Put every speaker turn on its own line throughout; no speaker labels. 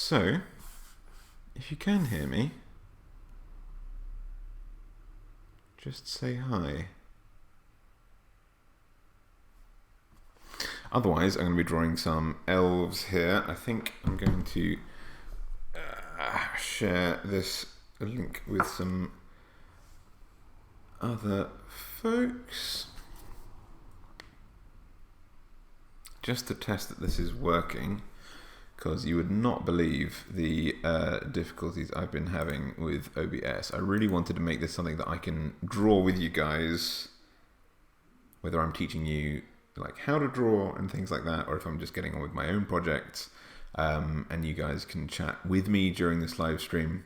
So, if you can hear me, just say hi. Otherwise, I'm going to be drawing some elves here. I think I'm going to share this link with some other folks, just to test that this is working, because you would not believe the difficulties I've been having with OBS. I really wanted to make this something that I can draw with you guys, whether I'm teaching you like how to draw and things like that, or if I'm just getting on with my own projects, and you guys can chat with me during this live stream.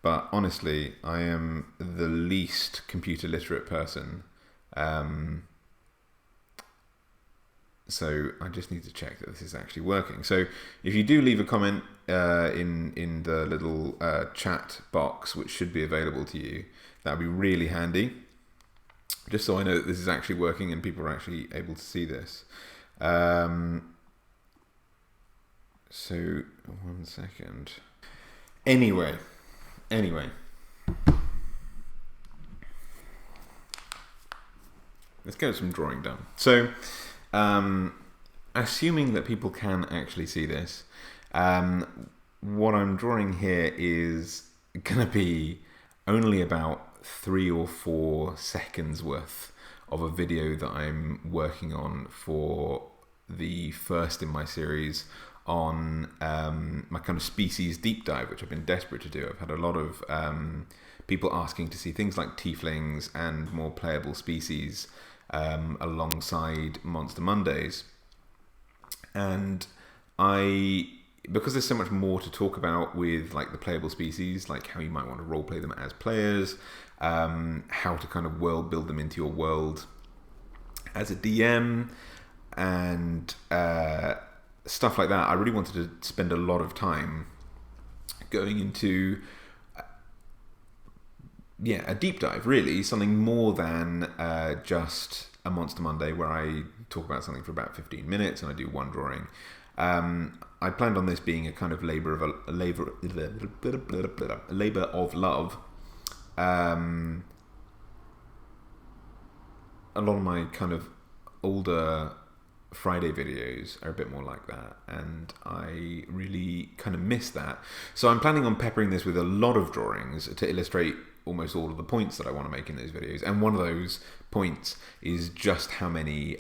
But honestly, I am the least computer literate person, so I just need to check that this is actually working. So if you do leave a comment in the little chat box, which should be available to you, that would be really handy, just so I know that this is actually working and people are actually able to see this. So, 1 second. Anyway. Let's get some drawing done. So, assuming that people can actually see this, what I'm drawing here is going to be only about 3 or 4 seconds worth of a video that I'm working on for the first in my series on my kind of species deep dive, which I've been desperate to do. I've had a lot of people asking to see things like tieflings and more playable species alongside Monster Mondays, and because there's so much more to talk about with like the playable species, like how you might want to roleplay them as players, how to kind of world build them into your world as a DM, and stuff like that. I really wanted to spend a lot of time going into a deep dive, really, something more than just a Monster Monday where I talk about something for about 15 minutes and I do one drawing. I planned on this being a kind of labor of love. A lot of my kind of older Friday videos are a bit more like that, and I really kind of miss that. So I'm planning on peppering this with a lot of drawings to illustrate almost all of the points that I want to make in those videos. And one of those points is just how many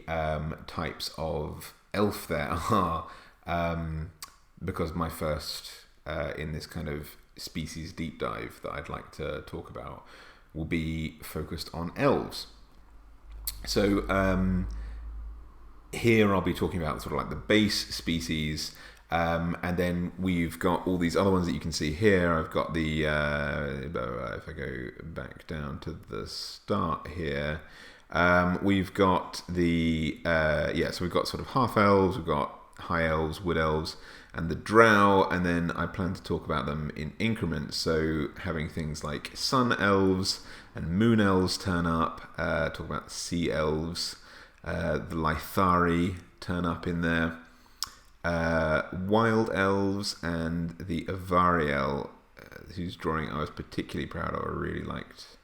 types of elf there are, because my first in this kind of species deep dive that I'd like to talk about will be focused on elves. So here I'll be talking about sort of like the base species, and then we've got all these other ones that you can see here. I've got the, if I go back down to the start here, we've got the, so we've got sort of half elves, we've got high elves, wood elves, and the drow, and then I plan to talk about them in increments, so having things like sun elves and moon elves turn up, talk about sea elves, the Lithari turn up in there, wild elves, and the Avariel, whose drawing I was particularly proud of. I really liked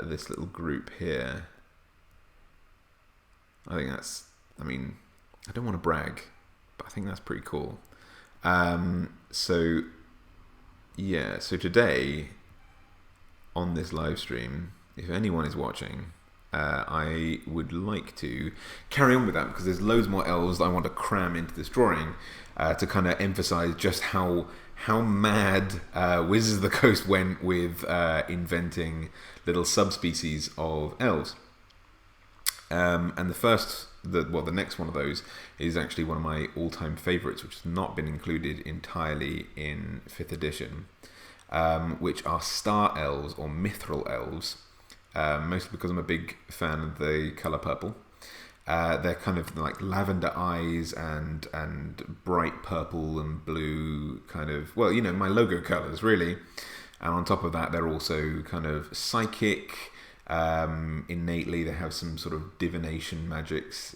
this little group here. I think that's, I don't want to brag, but I think that's pretty cool. So today on this live stream, if anyone is watching, I would like to carry on with that, because there's loads more elves that I want to cram into this drawing to kind of emphasize just how mad Wizards of the Coast went with inventing little subspecies of elves. And the next one of those is actually one of my all-time favorites, which has not been included entirely in 5th edition, which are star elves or mithril elves. Mostly because I'm a big fan of the colour purple. They're kind of like lavender eyes and bright purple and blue, kind of, well, my logo colours, really. And on top of that, they're also kind of psychic, Innately, they have some sort of divination magics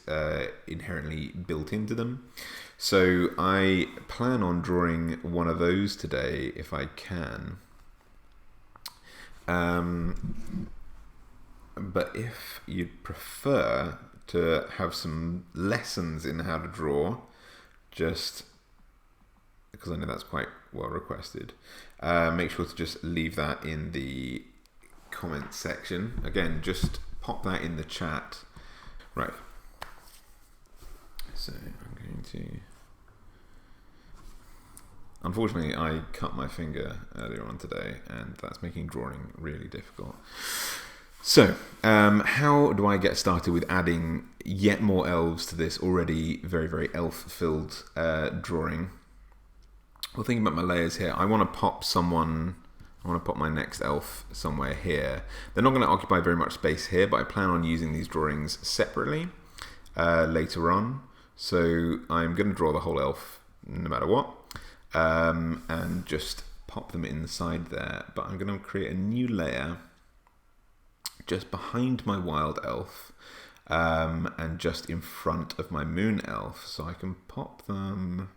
inherently built into them. So I plan on drawing one of those today if I can. But if you'd prefer to have some lessons in how to draw, just because I know that's quite well requested, make sure to just leave that in the comment section. Again, just pop that in the chat. Right. So I'm going to... Unfortunately, I cut my finger earlier on today, and that's making drawing really difficult. So, how do I get started with adding yet more elves to this already very, very elf-filled drawing? Well, thinking about my layers here, I want to pop my next elf somewhere here. They're not going to occupy very much space here, but I plan on using these drawings separately later on. So I'm going to draw the whole elf no matter what, and just pop them inside there. But I'm going to create a new layer just behind my wild elf, and just in front of my moon elf, so I can pop them.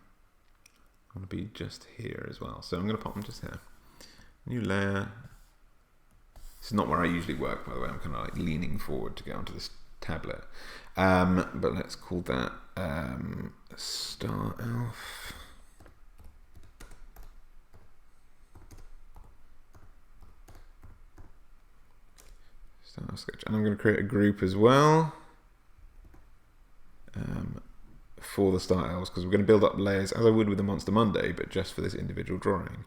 I want to be just here as well, so I'm going to pop them just here. New layer. This is not where I usually work, by the way. I'm kind of like leaning forward to get onto this tablet, but let's call that Star Elf. Sketch. And I'm going to create a group as well for the Star Elves, because we're going to build up layers as I would with the Monster Monday, but just for this individual drawing.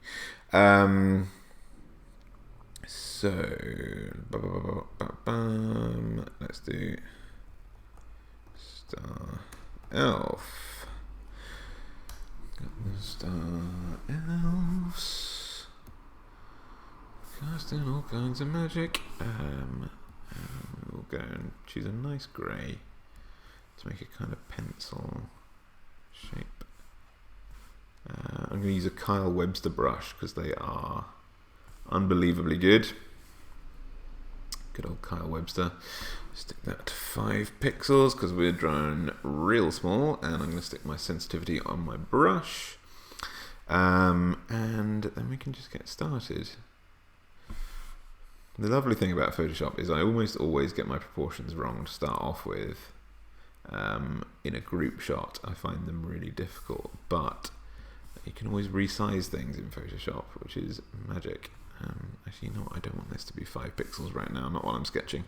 So let's do Star Elf. Got the Star Elves. Casting all kinds of magic. We'll go and choose a nice grey to make a kind of pencil shape. I'm going to use a Kyle Webster brush because they are unbelievably good. Good old Kyle Webster. Stick that to 5 pixels because we're drawing real small, and I'm going to stick my sensitivity on my brush, and then we can just get started. The lovely thing about Photoshop is I almost always get my proportions wrong to start off with. In a group shot, I find them really difficult, but you can always resize things in Photoshop, which is magic. Actually, you know what? I don't want this to be 5 pixels right now, not while I'm sketching.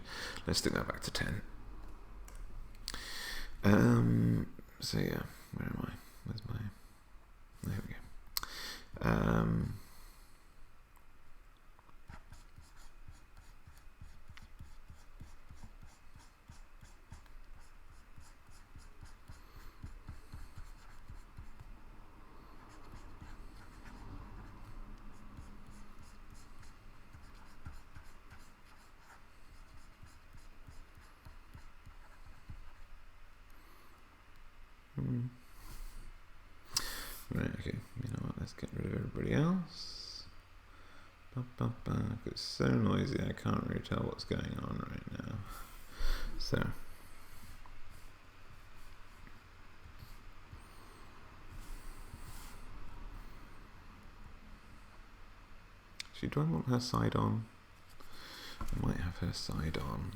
Let's stick that back to 10. So yeah, where am I? Where's my... There we go. Right, okay, you know what, let's get rid of everybody else. It's so noisy, I can't really tell what's going on right now. So, actually, do I want her side on? I might have her side on.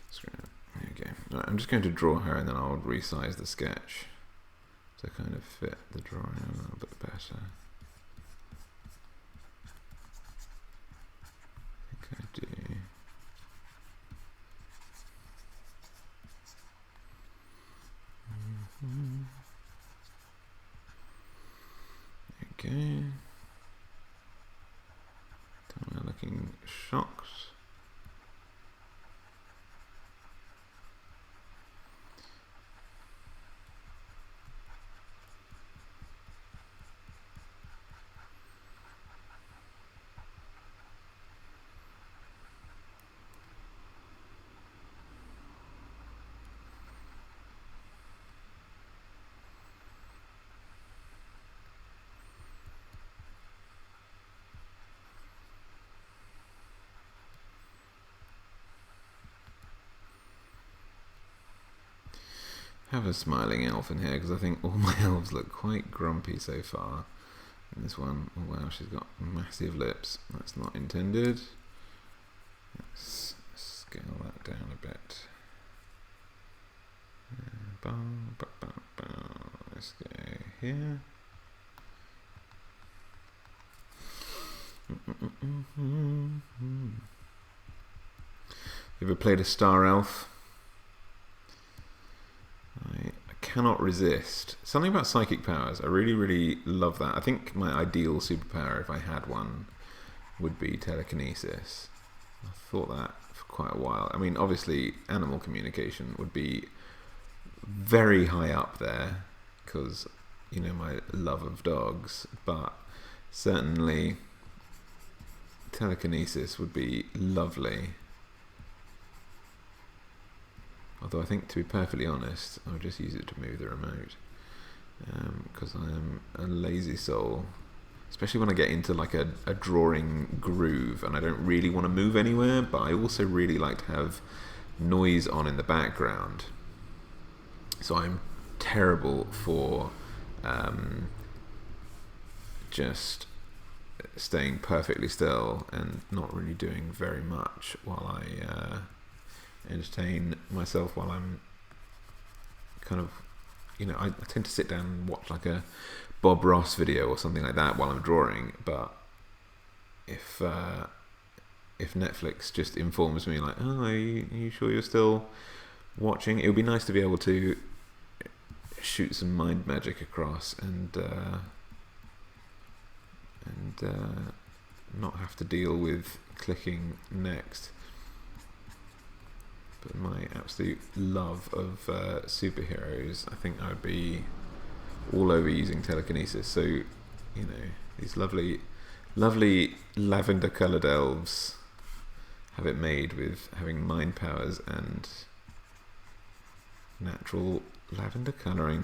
Screw it. There you go. Right, I'm just going to draw her and then I'll resize the sketch to kind of fit the drawing a little bit better. I think I do. Okay. We're looking shocked. have a smiling elf in here, because I think all my elves look quite grumpy so far. And this one, oh wow, she's got massive lips. That's not intended. Let's scale that down a bit. Let's go here. You ever played a star elf? I cannot resist. Something about psychic powers. I really, really love that. I think my ideal superpower, if I had one, would be telekinesis. I thought that for quite a while. I mean, obviously, animal communication would be very high up there, because, you know, my love of dogs, but certainly telekinesis would be lovely. Although I think, to be perfectly honest, I would just use it to move the remote, because I am a lazy soul, especially when I get into like a drawing groove and I don't really want to move anywhere, but I also really like to have noise on in the background. So I'm terrible for just staying perfectly still and not really doing very much while I entertain myself, while I'm kind of, you know, I tend to sit down and watch like a Bob Ross video or something like that while I'm drawing. But if Netflix just informs me like, oh, are you sure you're still watching, it would be nice to be able to shoot some mind magic across and not have to deal with clicking next. But my absolute love of superheroes, I think I would be all over using telekinesis. So, you know, these lovely lavender coloured elves have it made with having mind powers and natural lavender colouring.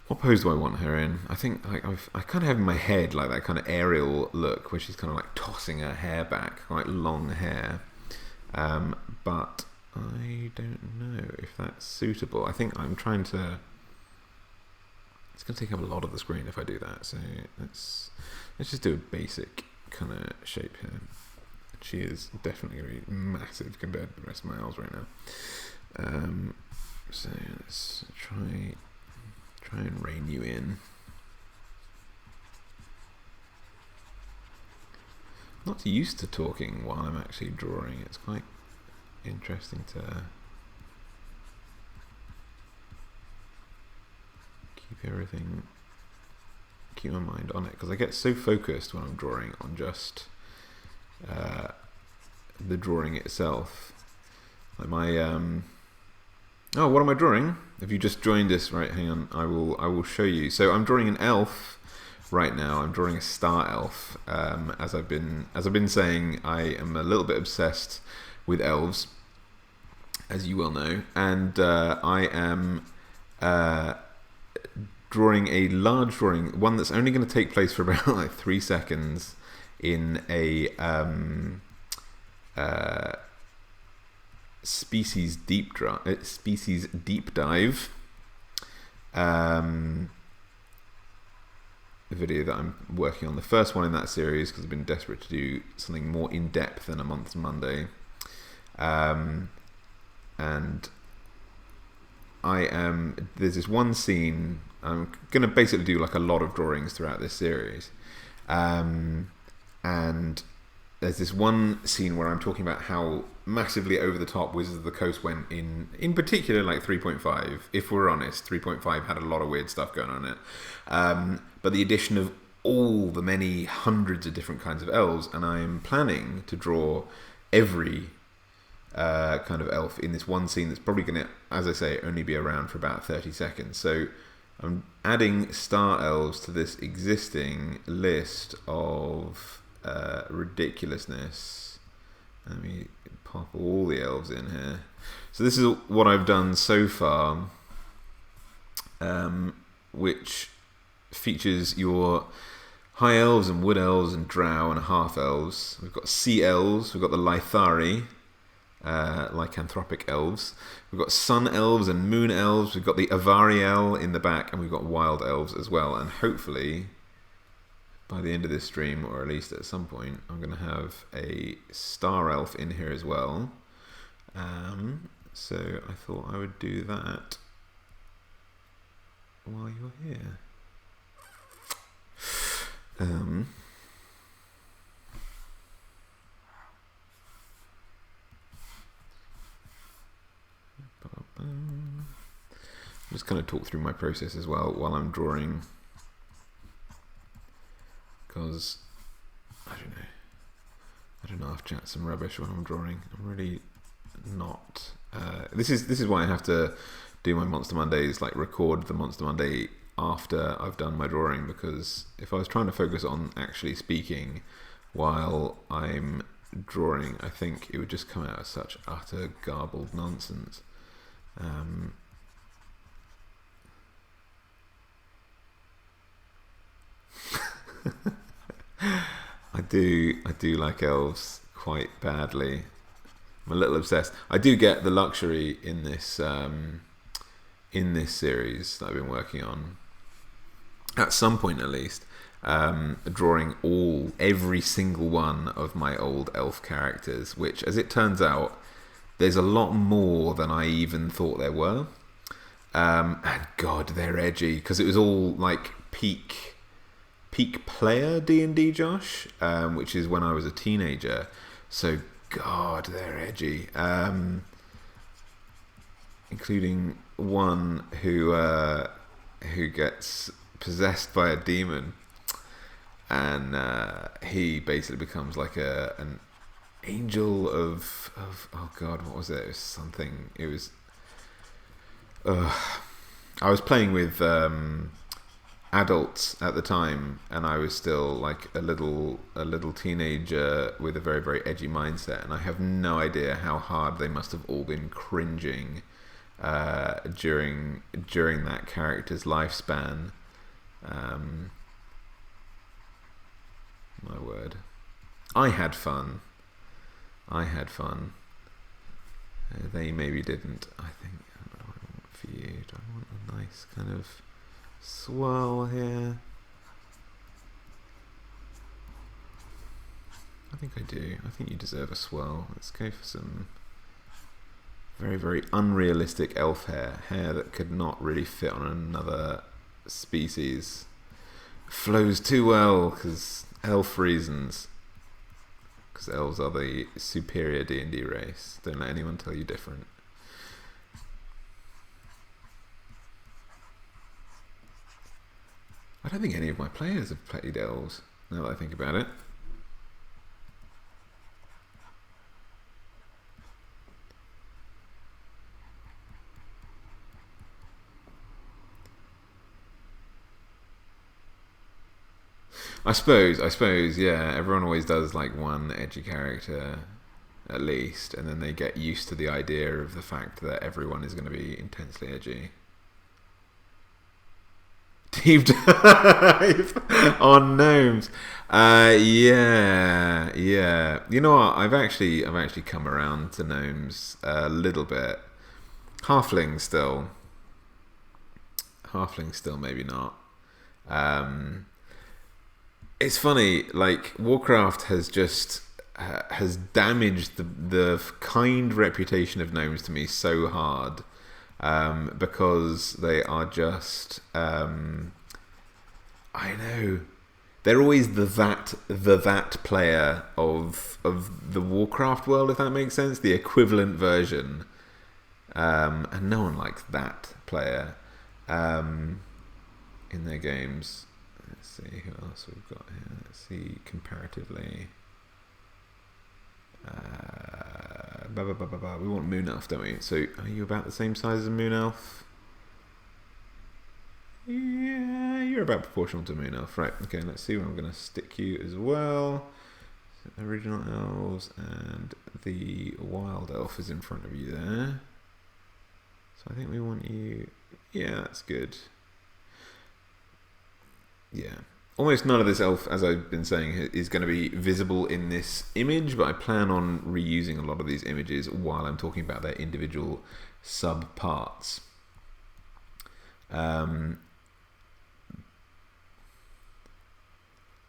What pose do I want her in? I think like I kind of have in my head like that kind of aerial look where she's kind of like tossing her hair back, quite long hair. But I don't know if that's suitable. I think I'm trying to... It's going to take up a lot of the screen if I do that. So let's just do a basic kind of shape here. She is definitely going to be massive compared to the rest of my elves right now. So let's try and rein you in. I'm not used to talking while I'm actually drawing. It's quite interesting to keep my mind on it, because I get so focused when I'm drawing on just the drawing itself. Like my oh, what am I drawing? If you just joined us, right, hang on, I will show you. So I'm drawing an elf right now. I'm drawing a star elf. As I've been saying, I am a little bit obsessed with elves, as you well know, and I am drawing a large drawing, one that's only going to take place for about like 3 seconds in a species deep dive video that I'm working on, the first one in that series, because I've been desperate to do something more in depth than A Month Monday. And there's this one scene. I'm going to basically do like a lot of drawings throughout this series, and there's this one scene where I'm talking about how massively over the top Wizards of the Coast went in particular, like 3.5. If we're honest, 3.5 had a lot of weird stuff going on in it. But the addition of all the many hundreds of different kinds of elves, and I am planning to draw every kind of elf in this one scene that's probably going to, as I say, only be around for about 30 seconds. So I'm adding star elves to this existing list of ridiculousness. Let me pop all the elves in here. So this is what I've done so far, which features your high elves and wood elves and drow and half elves. We've got sea elves, we've got the Lithari, lycanthropic elves. We've got sun elves and moon elves. We've got the Avariel in the back, and we've got wild elves as well. And hopefully, by the end of this stream, or at least at some point, I'm going to have a star elf in here as well. So I thought I would do that while you're here. I'm just going to talk through my process as well while I'm drawing, because I don't know if chat's some rubbish when I'm drawing. I'm really not. This is why I have to do my Monster Mondays, like record the Monster Monday after I've done my drawing, because if I was trying to focus on actually speaking while I'm drawing, I think it would just come out as such utter garbled nonsense. I do like elves quite badly. I'm a little obsessed. I do get the luxury in this series that I've been working on, at some point at least, drawing every single one of my old elf characters, which, as it turns out, there's a lot more than I even thought there were. And God, they're edgy, because it was all like peak player D&D, Josh, which is when I was a teenager. So God, they're edgy. Including one who gets possessed by a demon, and he basically becomes like an angel of oh God, what was it? It was something. It was. I was playing with adults at the time, and I was still like a little teenager with a very, very edgy mindset, and I have no idea how hard they must have all been cringing during that character's lifespan. My word, I had fun. They maybe didn't. I think. What do I want for you? Do I want a nice kind of swirl here? I think I do. I think you deserve a swirl. Let's go for some very, very unrealistic elf hair that could not really fit on another species. Flows too well because elf reasons. Because elves are the superior D&D race. Don't let anyone tell you different. I don't think any of my players have played elves, now that I think about it. I suppose, yeah, everyone always does like one edgy character at least, and then they get used to the idea of the fact that everyone is going to be intensely edgy. Deep dive on gnomes. Yeah. You know what? I've actually come around to gnomes a little bit. Halflings still, maybe not. It's funny, like Warcraft has just has damaged the kind reputation of gnomes to me so hard, because they are just I know, they're always the that player of the Warcraft world, if that makes sense, the equivalent version, and no one likes that player in their games. Let's see who else we've got here. Let's see comparatively. We want Moon Elf, don't we? So are you about the same size as Moon Elf? Yeah, you're about proportional to Moon Elf. Right, okay, let's see where I'm going to stick you as well. So original elves, and the wild elf is in front of you there. So I think we want you... Yeah, that's good. Yeah. almost none of this elf, as I've been saying, is going to be visible in this image, but I plan on reusing a lot of these images while I'm talking about their individual sub-parts.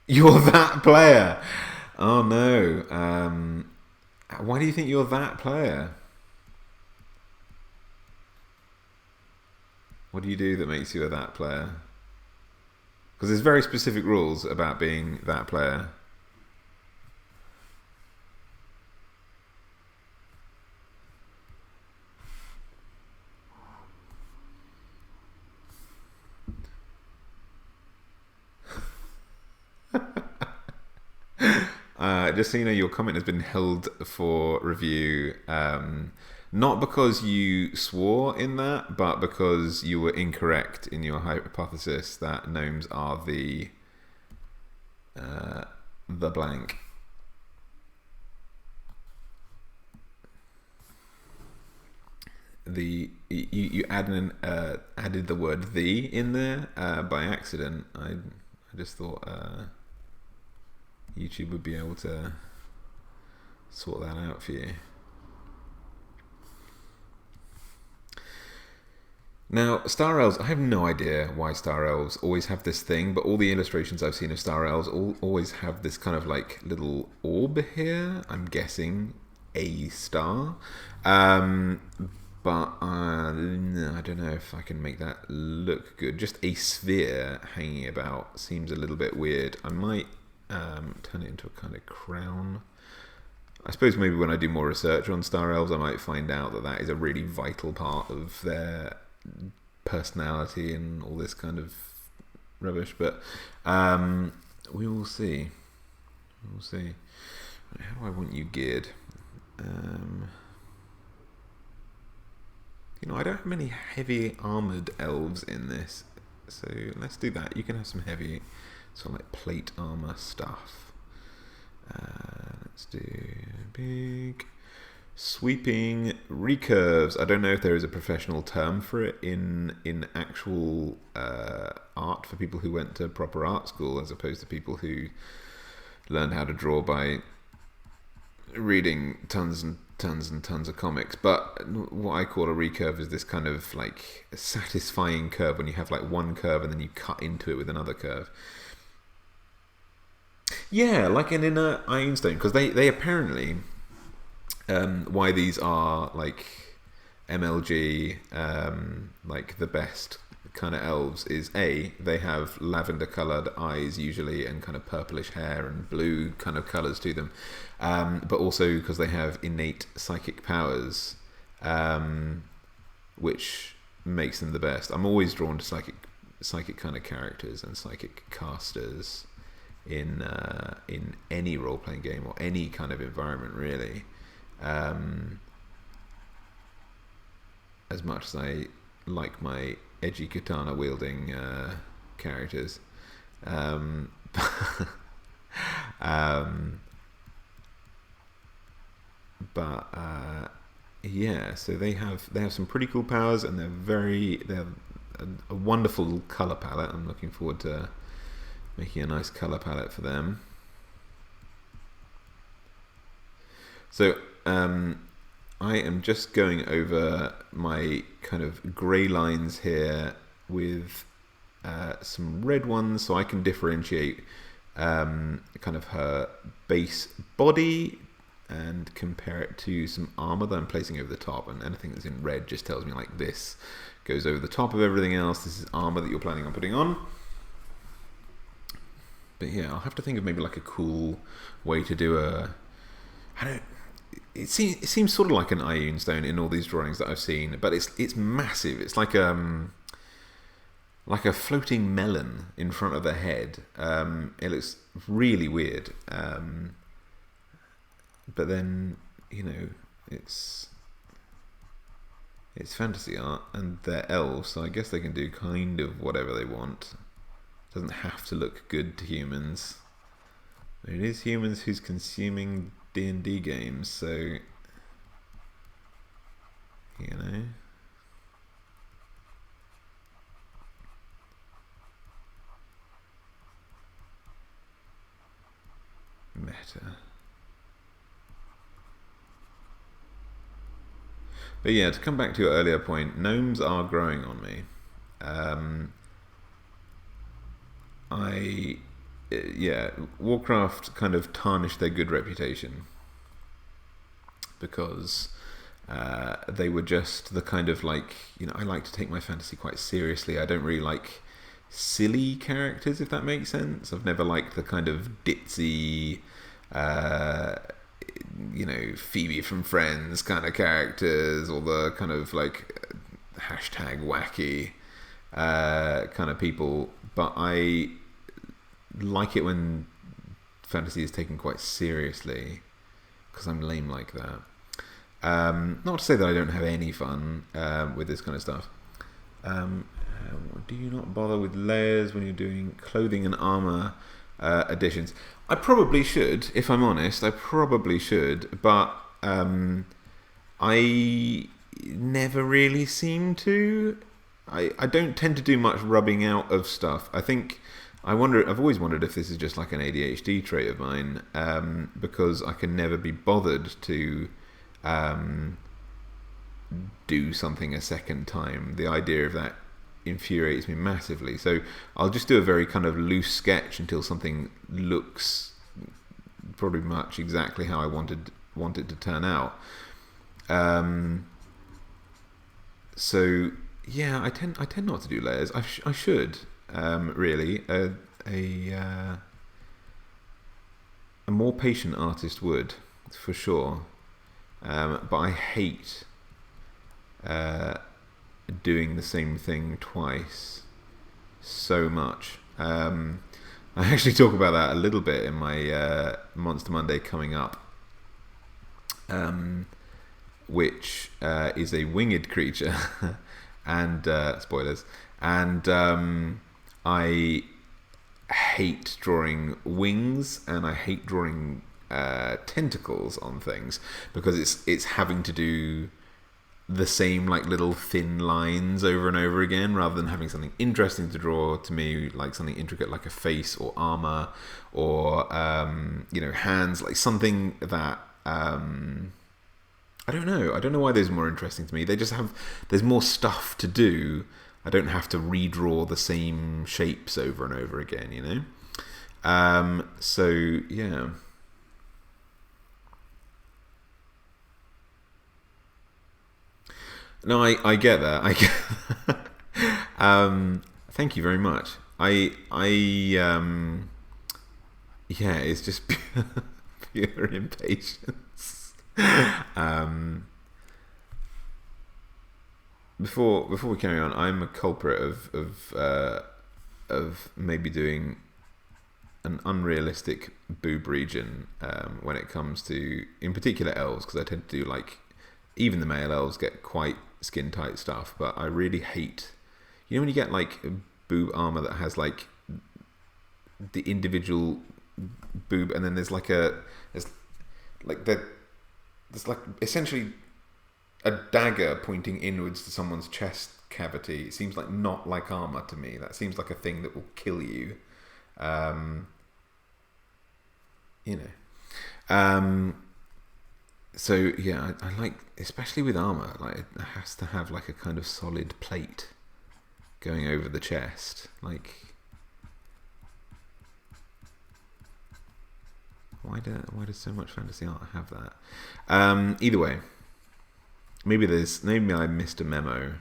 You're that player! Oh no. Why do you think you're that player? What do you do that makes you a that player? Because there's very specific rules about being that player. Just so you know, your comment has been held for review. Not because you swore in that, but because you were incorrect in your hypothesis that gnomes are the blank. You added the word "the" in there by accident. I just thought YouTube would be able to sort that out for you. Now, Star Elves, I have no idea why Star Elves always have this thing, but all the illustrations I've seen of Star Elves always have this kind of like little orb here. I'm guessing a star. But I don't know if I can make that look good. Just a sphere hanging about seems a little bit weird. I might turn it into a kind of crown. I suppose maybe when I do more research on Star Elves, I might find out that that is a really vital part of their personality and all this kind of rubbish. But we will see. We will see. How do I want you geared? You know, I don't have many heavy armoured elves in this, so let's do that. You can have some heavy, sort of like plate armour stuff. Let's do big sweeping recurves. I don't know if there is a professional term for it in actual art for people who went to proper art school, as opposed to people who learned how to draw by reading tons and tons of comics. But what I call a recurve is this kind of like a satisfying curve when you have like one curve and then you cut into it with another curve. Yeah, like an inner ironstone, because they apparently why these are like MLG, like the best kind of elves is they have lavender coloured eyes usually and kind of purplish hair and blue kind of colours to them, but also because they have innate psychic powers, which makes them the best. I'm always drawn to psychic kind of characters and psychic casters in any role-playing game or any kind of environment, really. As much as I like my edgy katana wielding characters, yeah. So they have some pretty cool powers, and they have a wonderful color palette. I'm looking forward to making a nice color palette for them. So I am just going over my kind of grey lines here with some red ones, so I can differentiate kind of her base body and compare it to some armor that I'm placing over the top. And anything that's in red just tells me like this goes over the top of everything else. This is armor that you're planning on putting on. But yeah, I'll have to think of maybe like a cool way to do it seems sort of like an Ioun stone in all these drawings that I've seen, but it's massive. It's like a floating melon in front of the head. It looks really weird. But then, you know, it's fantasy art and they're elves, so I guess they can do kind of whatever they want. It doesn't have to look good to humans. It is humans who's consuming D&D games, so you know. character. But yeah, to come back to your earlier point, gnomes are growing on me. Yeah, Warcraft kind of tarnished their good reputation because they were just the kind of like, I like to take my fantasy quite seriously. I don't really like silly characters, if that makes sense. I've never liked the kind of ditzy, Phoebe from Friends kind of characters, or the kind of like hashtag wacky kind of people. But I like it when fantasy is taken quite seriously, because I'm lame like that. Not to say that I don't have any fun with this kind of stuff. Do you not bother with layers when you're doing clothing and armor additions? I probably should, if I'm honest. I probably should, but I never really seem to. I don't tend to do much rubbing out of stuff. I've always wondered if this is just like an ADHD trait of mine, because I can never be bothered to do something a second time. The idea of that infuriates me massively. So I'll just do a very kind of loose sketch until something looks probably much exactly how I want it to turn out. So yeah, I tend not to do layers. I should really. A more patient artist would, for sure. But I hate doing the same thing twice so much. I actually talk about that a little bit in my Monster Monday coming up, which is a winged creature, and spoilers. And I hate drawing wings, and I hate drawing tentacles on things, because it's having to do the same like little thin lines over and over again, rather than having something interesting to draw. To me, like something intricate like a face or armor or hands, like something that I don't know why those are more interesting to me. There's more stuff to do. I don't have to redraw the same shapes over and over again, so yeah. No, I get that. Thank you very much. Yeah, it's just pure impatience. Before we carry on, I'm a culprit of maybe doing an unrealistic boob region when it comes to, in particular, elves, because I tend to do like, even the male elves get quite skin tight stuff, but I really hate, when you get like boob armor that has like the individual boob, and then there's like essentially a dagger pointing inwards to someone's chest cavity. It seems like not like armor to me. That seems like a thing that will kill you. So yeah, I like, especially with armor, like it has to have like a kind of solid plate going over the chest. Like, why does so much fantasy art have that? Either way, maybe I missed a memo.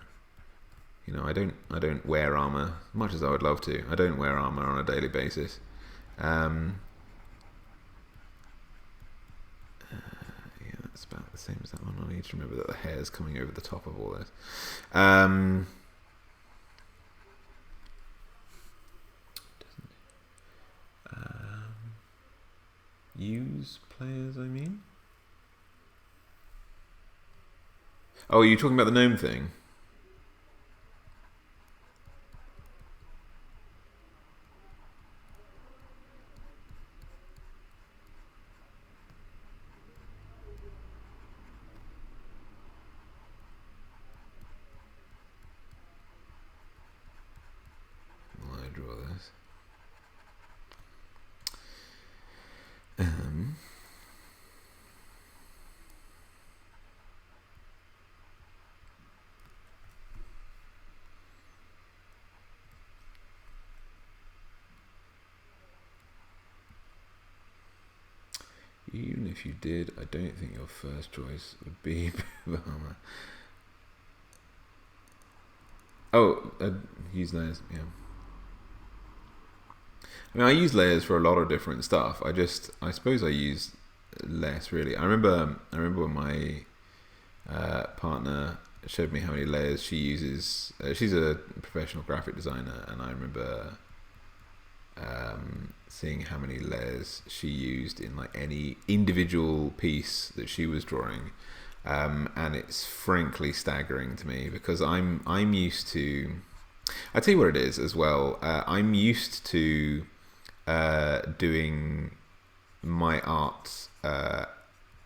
I don't wear armor, much as I would love to. I don't wear armor on a daily basis. It's about the same as that one. I need to remember that the hair's coming over the top of all this. Use players, I mean? Oh, are you talking about the gnome thing? Draw this. Even if you did, I don't think your first choice would be Bahama. Oh, use layers, yeah. I mean, I use layers for a lot of different stuff. I suppose I use less really. I remember when my partner showed me how many layers she uses. She's a professional graphic designer, and I remember seeing how many layers she used in like any individual piece that she was drawing, and it's frankly staggering to me because I'm used to. I'll tell you what it is as well. I'm used to doing my art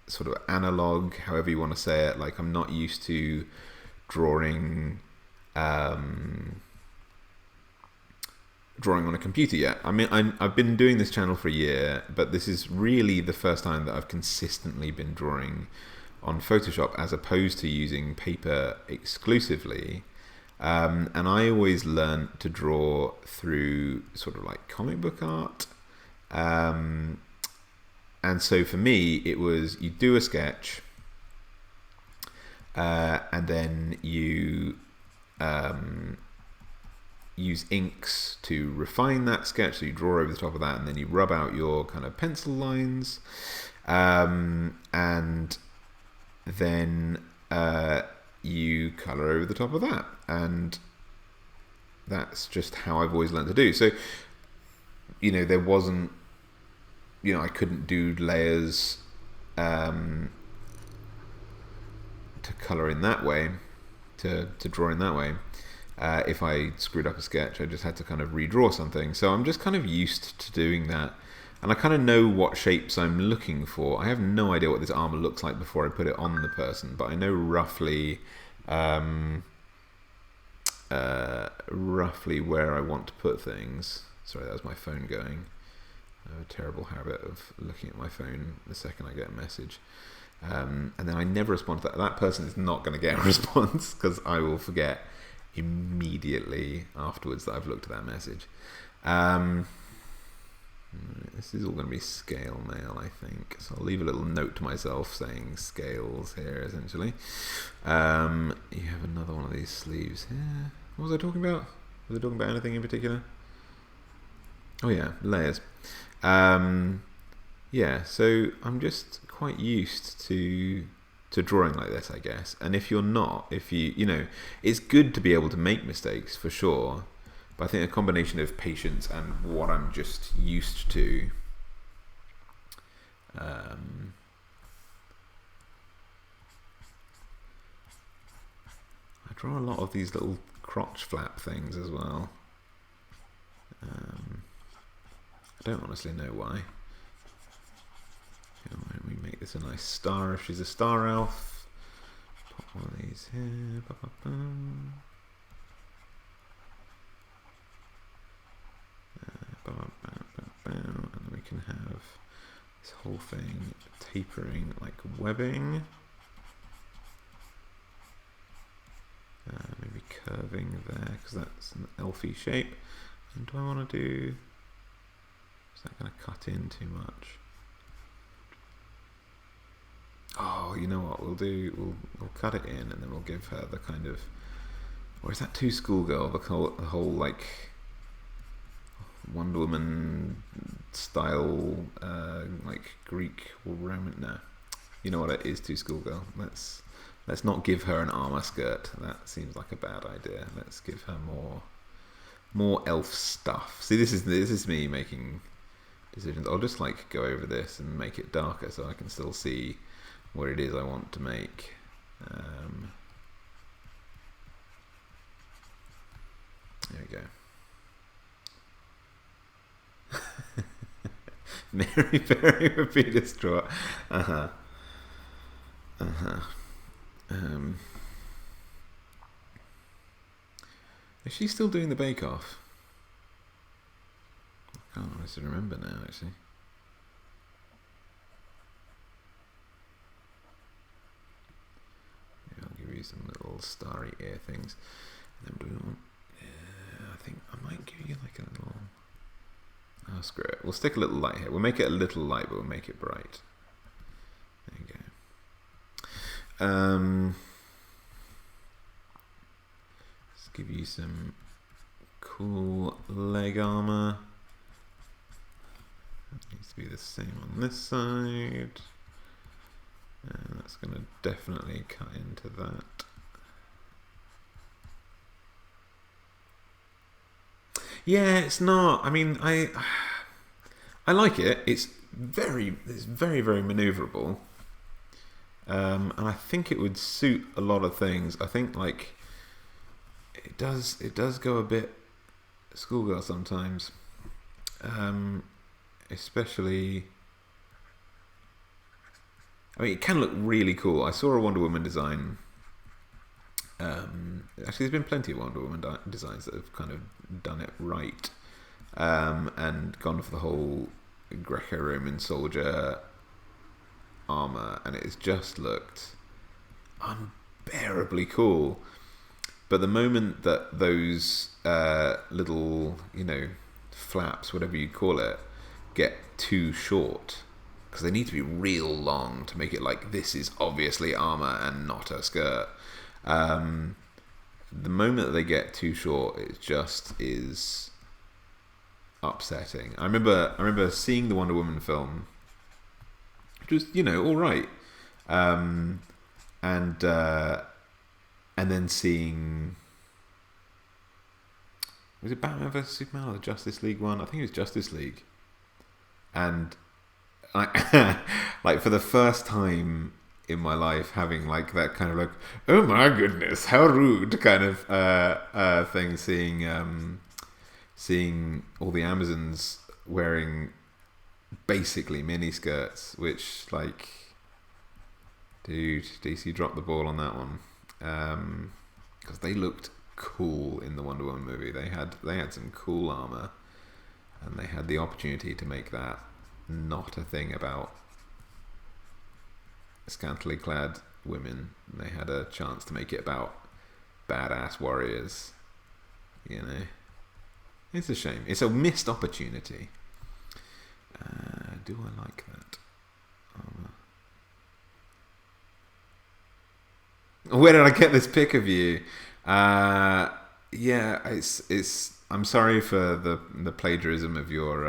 sort of analog, however you want to say it. Like I'm not used to drawing on a computer yet. I mean, I've been doing this channel for a year, but this is really the first time that I've consistently been drawing on Photoshop as opposed to using paper exclusively. And I always learned to draw through sort of like comic book art. And so for me, it was you do a sketch, and then you use inks to refine that sketch. So you draw over the top of that, and then you rub out your kind of pencil lines, and then you color over the top of that. And that's just how I've always learned to do. So, there wasn't, I couldn't do layers to color in that way, to draw in that way. If I screwed up a sketch, I just had to kind of redraw something. So I'm just kind of used to doing that. And I kind of know what shapes I'm looking for. I have no idea what this armor looks like before I put it on the person, but I know roughly where I want to put things. Sorry, that was my phone going. I have a terrible habit of looking at my phone the second I get a message. And then I never respond to that. That person is not going to get a response because I will forget immediately afterwards that I've looked at that message. This is all going to be scale mail, I think. So I'll leave a little note to myself saying scales here, essentially. You have another one of these sleeves here. What was I talking about? Was I talking about anything in particular? Oh yeah, layers. Yeah, so I'm just quite used to drawing like this, I guess. And if you're not, it's good to be able to make mistakes for sure. But I think a combination of patience and what I'm just used to. I draw a lot of these little crotch flap things as well. I don't honestly know why. Why don't we make this a nice star if she's a star elf? Put one of these here. And then we can have this whole thing tapering like webbing. Maybe curving there because that's an elfy shape. And do I want to do... Is that going to cut in too much? Oh, you know what we'll do? We'll cut it in and then we'll give her the kind of... Or is that too schoolgirl? The whole like Wonder Woman style, like Greek or Roman. No, you know what? It is too schoolgirl. Let's not give her an armor skirt. That seems like a bad idea. Let's give her more elf stuff. See, this is me making decisions. I'll just like go over this and make it darker so I can still see what it is I want to make. There we go. Mary Berry would be distraught. Is she still doing the Bake Off? I can't honestly remember now, actually. Maybe I'll give you some little starry ear things. And then do we want... Yeah, I think I might give you like a little... Oh, screw it. We'll stick a little light here. We'll make it a little light, but we'll make it bright. Let's give you some cool leg armor. That needs to be the same on this side. And that's going to definitely cut into that. Yeah, it's not. I mean, I like it. It's very maneuverable. And I think it would suit a lot of things. I think like it does go a bit schoolgirl sometimes. Especially, I mean, it can look really cool. I saw a Wonder Woman design. Actually, there's been plenty of Wonder Woman designs that have kind of done it right, and gone for the whole Greco-Roman soldier armor, and it's just looked unbearably cool. But the moment that those little, flaps, whatever you call it, get too short, because they need to be real long to make it like this is obviously armor and not a skirt. The moment that they get too short, it just is upsetting. I remember seeing the Wonder Woman film, which was all right, and then seeing, was it Batman vs Superman or the Justice League one? I think it was Justice League, and I like for the first time in my life having like that kind of like, oh my goodness, how rude kind of thing, seeing all the Amazons wearing basically mini skirts, which like, dude, DC dropped the ball on that one, because they looked cool in the Wonder Woman movie. They had some cool armor, and they had the opportunity to make that not a thing about scantily clad women. They had a chance to make it about badass warriors. It's a shame. It's a missed opportunity. Do I like that? Where did I get this pic of you? Yeah, it's. I'm sorry for the plagiarism of your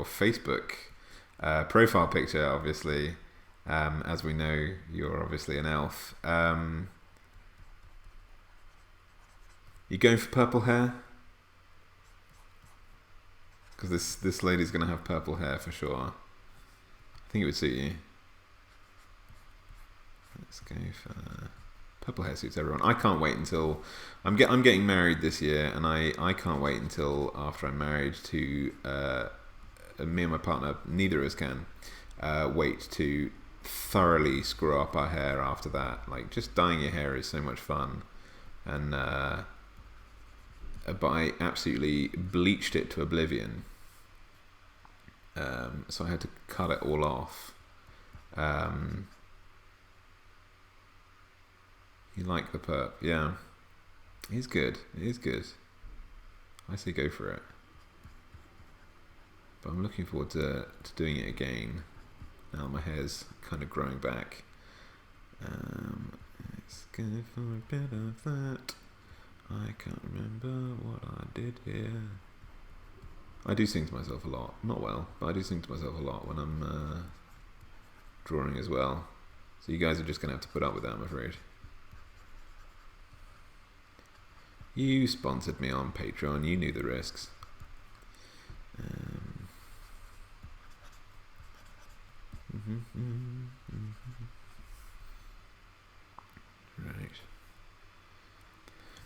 Facebook profile picture. Obviously, as we know, you're obviously an elf. You going for purple hair? Because this lady's going to have purple hair for sure. I think it would suit you. Let's go for purple hair. Suits everyone. I can't wait until I'm getting married this year, and I can't wait until after I'm married to me and my partner. Neither of us can wait to thoroughly screw up our hair after that. Like, just dyeing your hair is so much fun, and but I absolutely bleached it to oblivion. So I had to cut it all off. You like the perp? Yeah. He's good. It is good. I say go for it. But I'm looking forward to doing it again. Now my hair's kind of growing back. Let's go for a bit of that. I can't remember what I did here. I do sing to myself a lot. Not well, but I do sing to myself a lot when I'm drawing as well. So you guys are just going to have to put up with that, I'm afraid. You sponsored me on Patreon. You knew the risks. Right.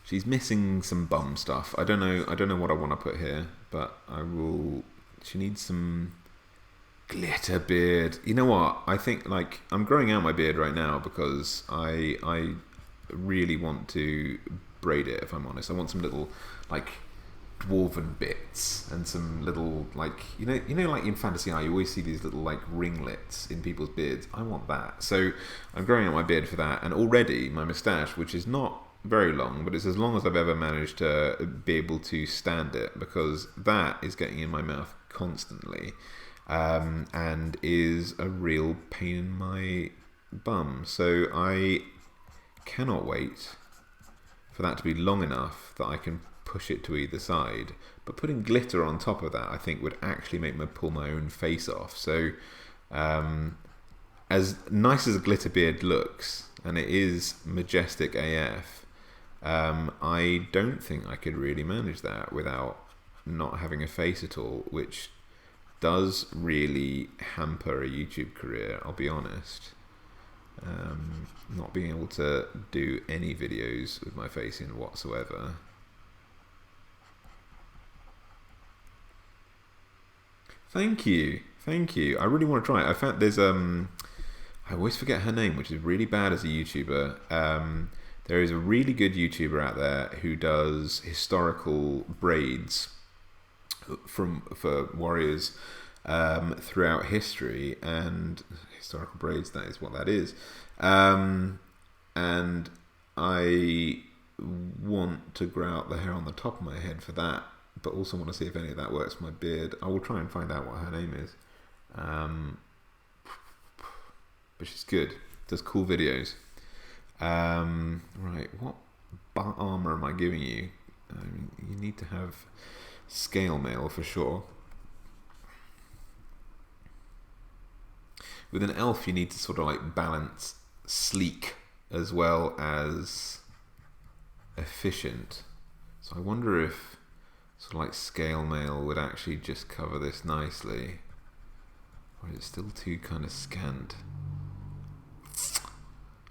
She's missing some bum stuff. I don't know what I want to put here, but I will. She needs some glitter beard. You know what? I think like I'm growing out my beard right now because I really want to braid it, if I'm honest. I want some little like dwarven bits and some little like you know like in Fantasy Eye you always see these little like ringlets in people's beards. I want that. So I'm growing out my beard for that, and already my moustache, which is not very long, but it's as long as I've ever managed to be able to stand it, because that is getting in my mouth constantly, and is a real pain in my bum. So I cannot wait for that to be long enough that I can push it to either side. But putting glitter on top of that, I think, would actually make me pull my own face off. So as nice as a glitter beard looks, and it is majestic AF, I don't think I could really manage that without not having a face at all, which does really hamper a YouTube career, I'll be honest. Not being able to do any videos with my face in whatsoever. Thank you, thank you. I really want to try it. I found there's I always forget her name, which is really bad as a YouTuber. There is a really good YouTuber out there who does historical braids for warriors throughout history, and historical braids, that is what that is. And I want to grow out the hair on the top of my head for that, but also want to see if any of that works for my beard. I will try and find out what her name is. But she's good, does cool videos. Right, what armor am I giving you? You need to have scale mail for sure. With an elf, you need to sort of like balance sleek as well as efficient. So I wonder if sort of like scale mail would actually just cover this nicely, or is it still too kind of scant?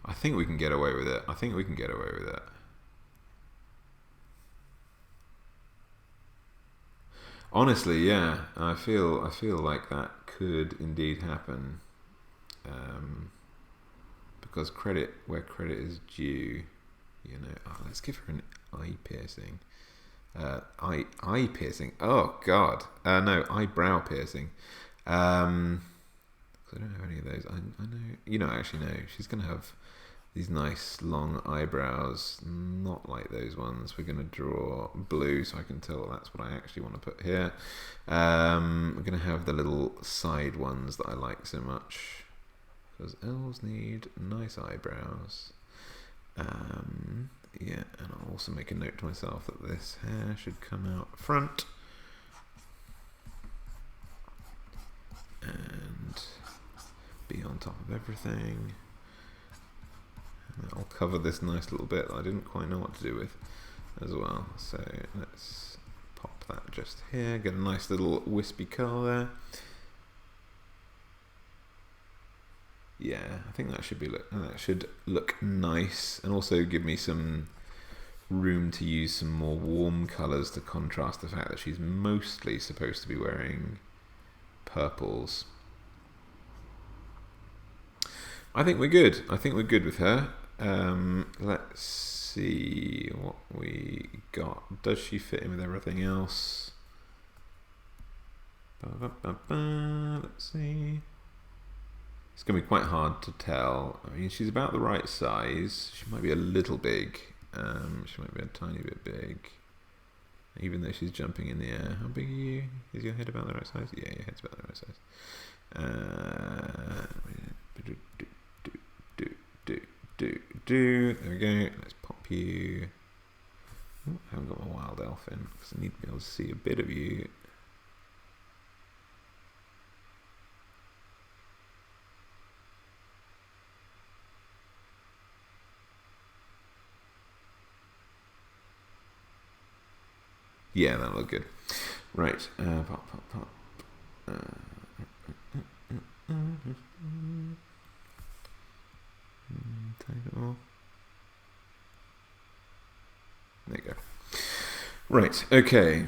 I think we can get away with it. I think we can get away with it. Honestly, yeah, I feel like that could indeed happen. Because credit where credit is due, you know. Oh, let's give her an eye piercing. Eye piercing. Oh God, no, eyebrow piercing. I don't have any of those. I know, you know, actually no, she's gonna have these nice long eyebrows, not like those ones. We're gonna draw blue so I can tell that's what I actually want to put here. We're gonna have the little side ones that I like so much, because elves need nice eyebrows. Yeah, and I'll also make a note to myself that this hair should come out front. And be on top of everything. And I'll cover this nice little bit that I didn't quite know what to do with as well. So let's pop that just here, get a nice little wispy curl there. Yeah, I think that should look nice, and also give me some room to use some more warm colours to contrast the fact that she's mostly supposed to be wearing purples. I think we're good. I think we're good with her. Let's see what we got. Does she fit in with everything else? Let's see. It's going to be quite hard to tell. I mean, she's about the right size. She might be a little big. She might be a tiny bit big. Even though she's jumping in the air. How big are you? Is your head about the right size? Yeah, your head's about the right size. There we go. Let's pop you. Oh, I haven't got my wild elf in because I need to be able to see a bit of you. Yeah, that'll look good. Right, pop. Take it off. There you go. Right, okay.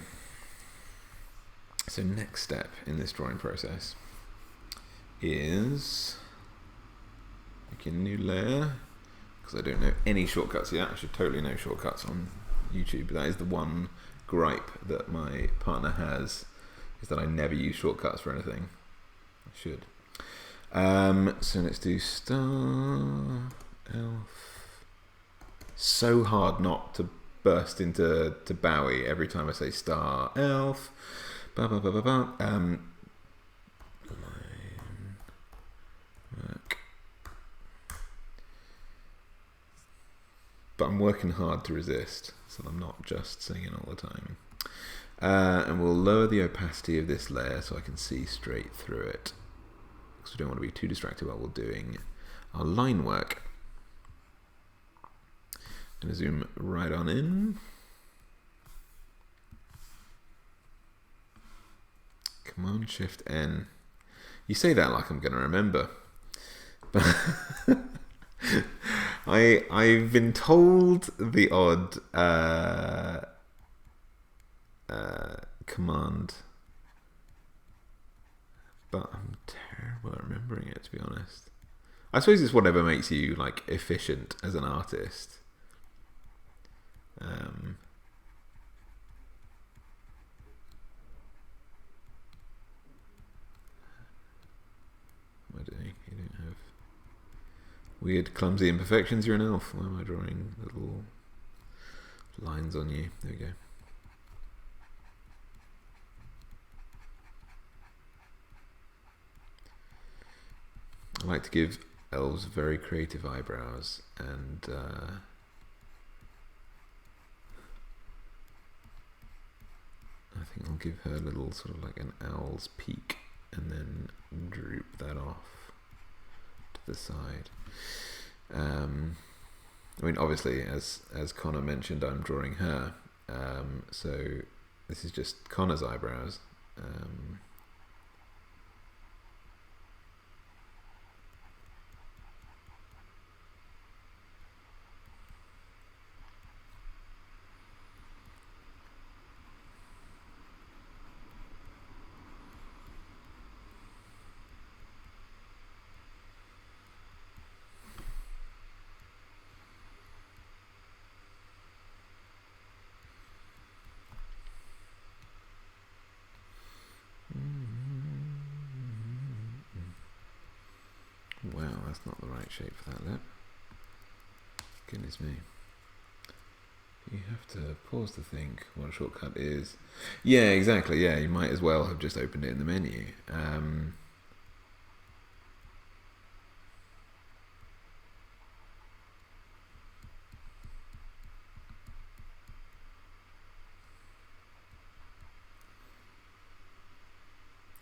So next step in this drawing process is making a new layer, because I don't know any shortcuts yet. I should totally know shortcuts on YouTube. That is the one gripe that my partner has, is that I never use shortcuts for anything. I should. So let's do star elf. So hard not to burst into Bowie every time I say star elf. Line work but I'm working hard to resist, so I'm not just singing all the time. And we'll lower the opacity of this layer so I can see straight through it, because we don't want to be too distracted while we're doing our line work. I'm going to zoom right on in. Command Shift N. You say that like I'm going to remember. But I've been told the odd command, but I'm terrible at remembering it, to be honest. I suppose it's whatever makes you like efficient as an artist. What am I doing? You don't have weird, clumsy imperfections. You're an elf. Why am I drawing little lines on you? There we go. I like to give elves very creative eyebrows, and I think I'll give her a little sort of like an owl's peak and then droop that off to the side. I mean, obviously, as Connor mentioned, I'm drawing her, so this is just Connor's eyebrows. Wow, that's not the right shape for that lip. Goodness me. You have to pause to think what a shortcut is. Yeah, exactly. Yeah, you might as well have just opened it in the menu.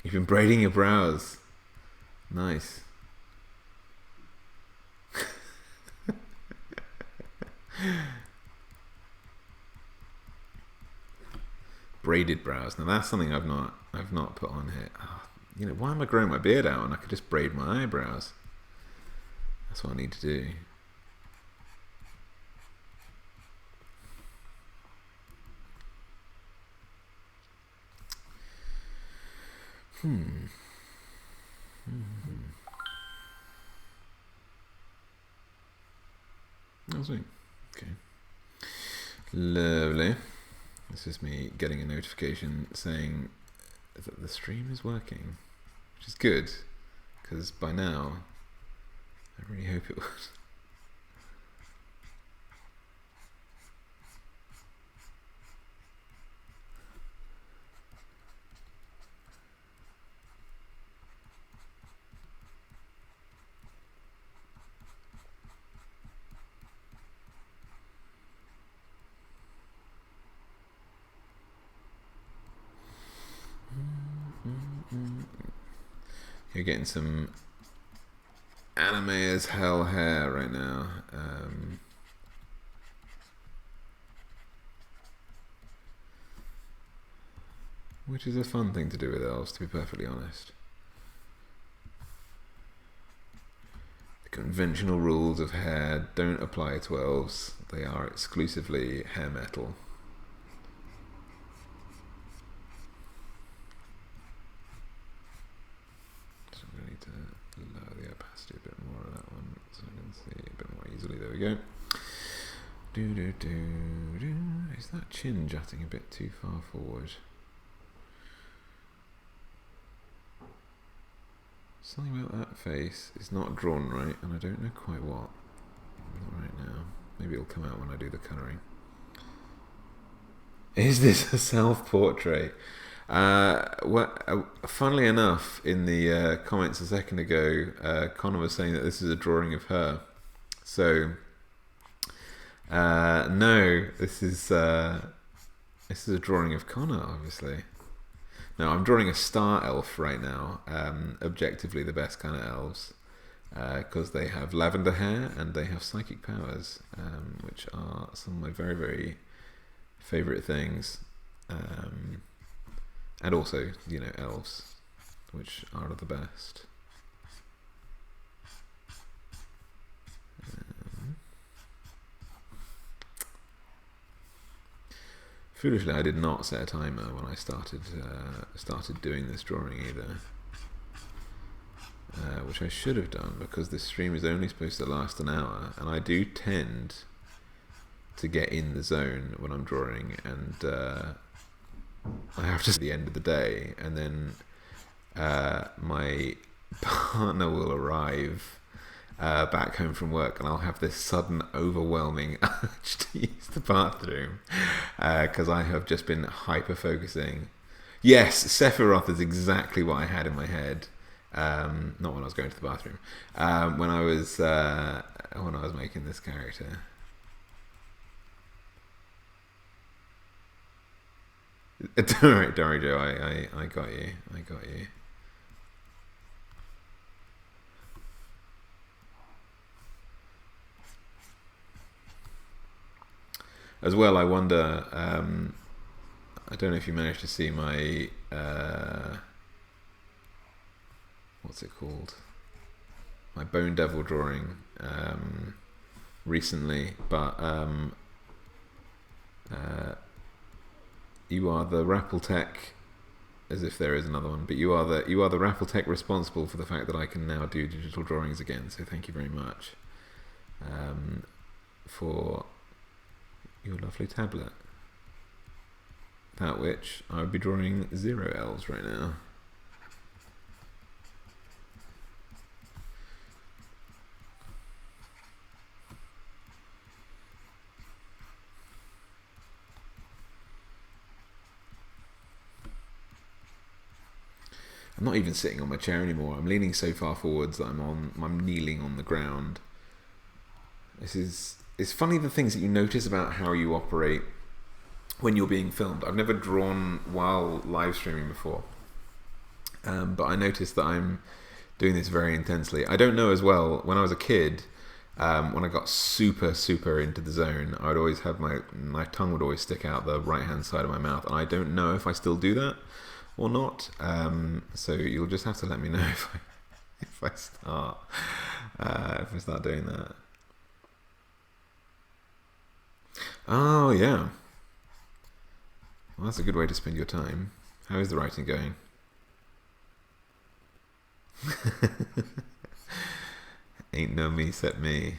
You've been braiding your brows. Nice. Braided brows. Now that's something I've not put on here. Oh, you know, why am I growing my beard out when I could just braid my eyebrows? That's what I need to do. Oh, sweet. Okay. Lovely. This is me getting a notification saying that the stream is working, which is good, because by now I really hope it would. You're getting some anime as hell hair right now. Which is a fun thing to do with elves, to be perfectly honest. The conventional rules of hair don't apply to elves. They are exclusively hair metal. Lower the opacity a bit more of that one so I can see a bit more easily. There we go. Is that chin jutting a bit too far forward? Something about that face is not drawn right, and I don't know quite what. Not right now. Maybe it'll come out when I do the colouring. Is this a self-portrait? Funnily enough, in the comments a second ago, Connor was saying that this is a drawing of her. So No, this is a drawing of Connor, obviously. No, I'm drawing a star elf right now. Objectively the best kind of elves, because they have lavender hair and they have psychic powers, which are some of my very, very favourite things. And also, you know, elves, which are the best. Foolishly, I did not set a timer when I started doing this drawing either, which I should have done, because this stream is only supposed to last an hour, and I do tend to get in the zone when I'm drawing, and I have to at the end of the day, and then my partner will arrive back home from work, and I'll have this sudden overwhelming urge to use the bathroom, because I have just been hyper focusing. Yes, Sephiroth is exactly what I had in my head. Not when I was going to the bathroom. When I was making this character. Don't worry, Joe. I got you. I got you. As well, I wonder. I don't know if you managed to see my what's it called? My Bone Devil drawing recently, but you are the Rappeltech, as if there is another one, but you are the Rappeltech responsible for the fact that I can now do digital drawings again. So thank you very much for your lovely tablet. Without which I would be drawing 0 elves right now. I'm not even sitting on my chair anymore. I'm leaning so far forwards that I'm kneeling on the ground. It's funny the things that you notice about how you operate when you're being filmed. I've never drawn while live streaming before, but I noticed that I'm doing this very intensely. I don't know as well, when I was a kid, when I got super into the zone, I would always have my tongue would always stick out the right hand side of my mouth, and I don't know if I still do that or not, so you'll just have to let me know if I start doing that. Oh yeah, well, that's a good way to spend your time. How is the writing going? Ain't no me except me.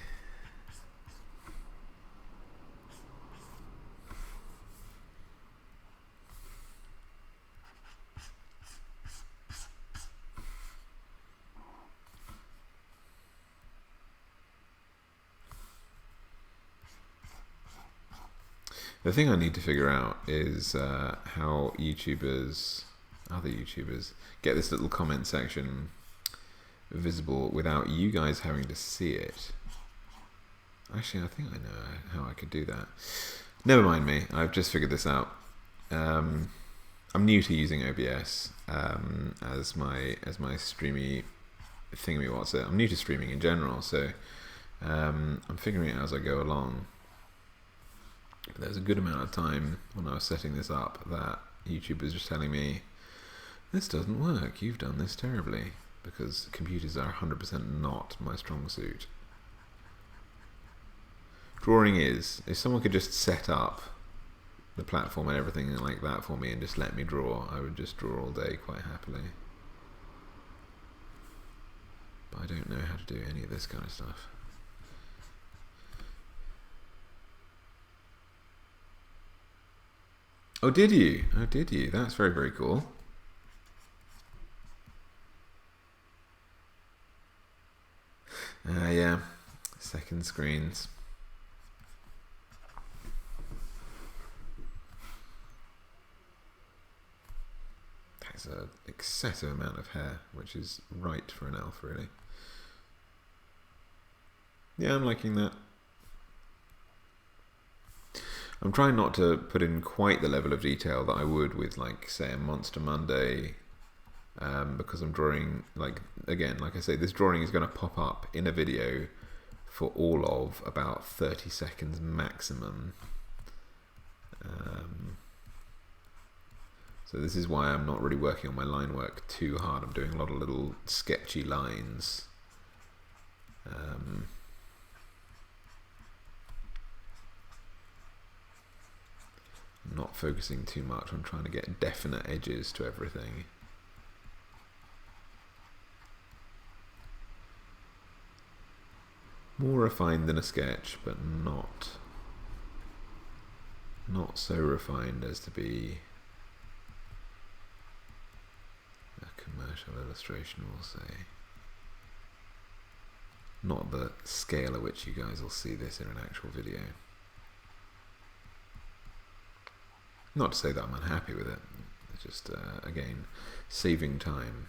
The thing I need to figure out is how other YouTubers, get this little comment section visible without you guys having to see it. Actually, I think I know how I could do that. Never mind me, I've just figured this out. I'm new to using OBS as my streamy thingy. What's it? I'm new to streaming in general, so I'm figuring it out as I go along. But there's a good amount of time when I was setting this up that YouTube was just telling me, this doesn't work, you've done this terribly, because computers are 100% not my strong suit. Drawing is. If someone could just set up the platform and everything like that for me and just let me draw, I would just draw all day quite happily. But I don't know how to do any of this kind of stuff. Oh, did you? Oh, did you? That's very, very cool. Yeah. Second screens. That's an excessive amount of hair, which is right for an elf, really. Yeah, I'm liking that. I'm trying not to put in quite the level of detail that I would with, like, say, a Monster Monday, because I'm drawing, like, again, like I say, this drawing is going to pop up in a video for all of about 30 seconds maximum. So this is why I'm not really working on my line work too hard. I'm doing a lot of little sketchy lines. Not focusing too much on trying to get definite edges to everything. More refined than a sketch, but not so refined as to be a commercial illustration, we'll say. Not the scale at which you guys will see this in an actual video. Not to say that I'm unhappy with it, it's just, again, saving time.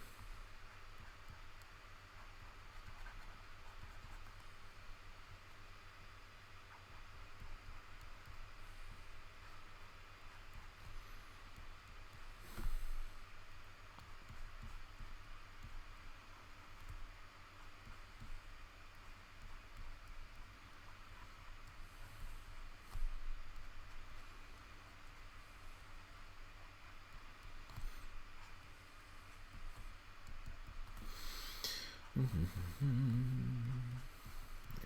There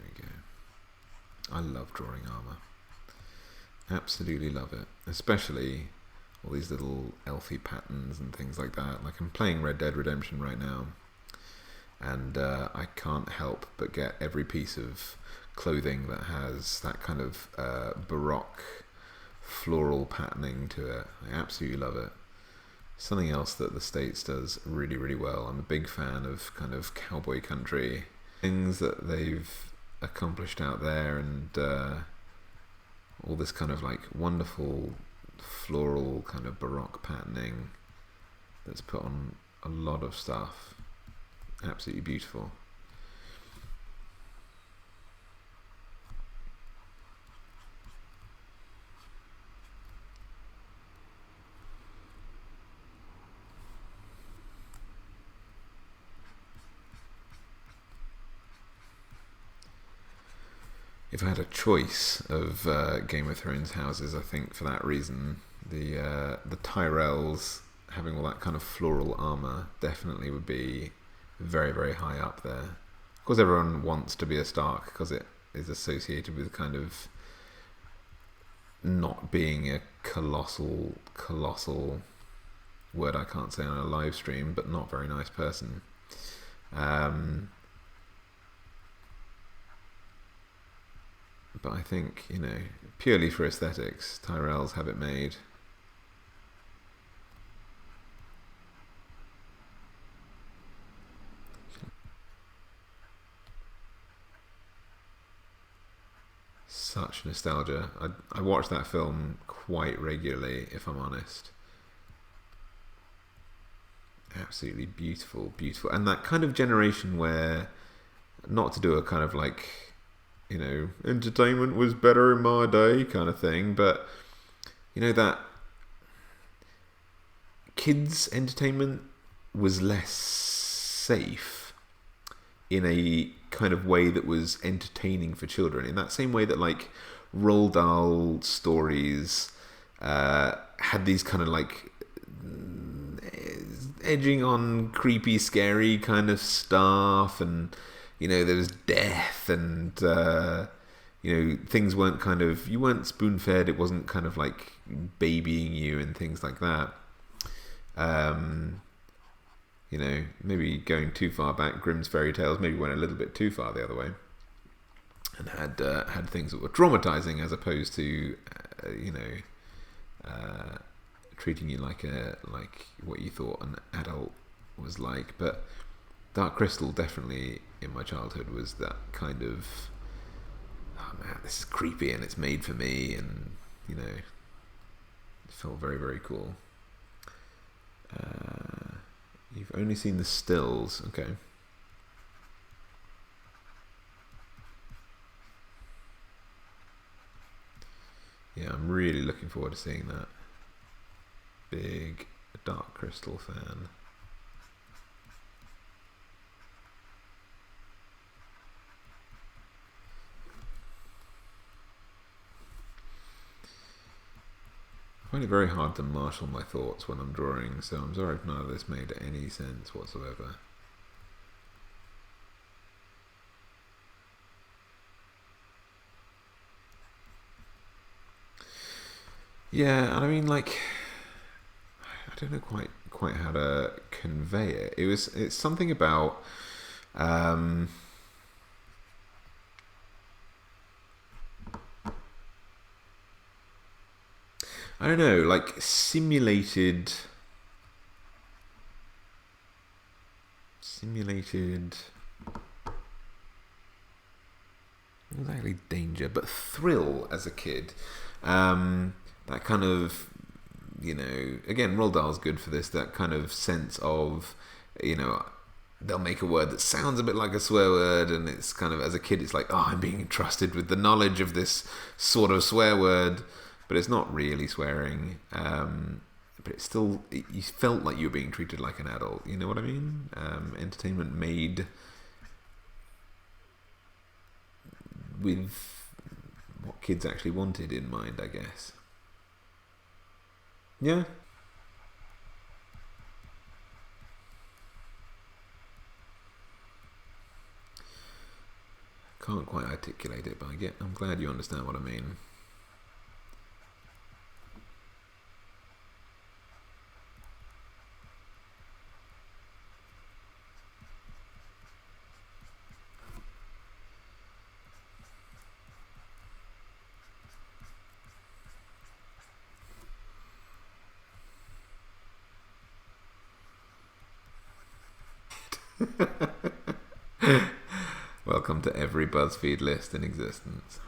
we go. I love drawing armor. Absolutely love it. Especially all these little elfy patterns and things like that. Like, I'm playing Red Dead Redemption right now, and I can't help but get every piece of clothing that has that kind of baroque floral patterning to it. I absolutely love it. Something else that the States does really, really well. I'm a big fan of kind of cowboy country things that they've accomplished out there, and all this kind of like wonderful floral kind of baroque patterning that's put on a lot of stuff. Absolutely beautiful. If I had a choice of Game of Thrones houses, I think for that reason, the Tyrells having all that kind of floral armor definitely would be very, very high up there. Of course, everyone wants to be a Stark because it is associated with kind of not being a colossal word I can't say on a live stream, but not very nice person. But I think, you know, purely for aesthetics, Tyrells have it made. Such nostalgia. I watch that film quite regularly, if I'm honest. Absolutely beautiful, beautiful. And that kind of generation where, not to do a kind of like, you know, entertainment was better in my day kind of thing, but you know, that kids' entertainment was less safe in a kind of way that was entertaining for children, in that same way that like Roald Dahl stories had these kind of like edging on creepy, scary kind of stuff, and you know, there was death, and you know, things weren't kind of, you weren't spoon-fed, it wasn't kind of like babying you and things like that. You know, maybe going too far back, Grimm's fairy tales maybe went a little bit too far the other way, and had things that were traumatizing as opposed to you know, treating you like what you thought an adult was like. But Dark Crystal definitely in my childhood was that kind of, oh man, this is creepy and it's made for me, and you know, it felt very, very cool. You've only seen the stills, okay. Yeah, I'm really looking forward to seeing that. Big Dark Crystal fan. I find it very hard to marshal my thoughts when I'm drawing, so I'm sorry if none of this made any sense whatsoever. Yeah, and I mean, like, I don't know quite how to convey it. It's something about I don't know, like simulated not exactly danger, but thrill as a kid. That kind of, you know, again, Roald Dahl's good for this, that kind of sense of, you know, they'll make a word that sounds a bit like a swear word, and it's kind of, as a kid, it's like, oh, I'm being entrusted with the knowledge of this sort of swear word, but it's not really swearing. But it's still, you felt like you were being treated like an adult. You know what I mean? Entertainment made with what kids actually wanted in mind, I guess. Yeah. Can't quite articulate it, but I'm glad you understand what I mean. Welcome to every BuzzFeed list in existence.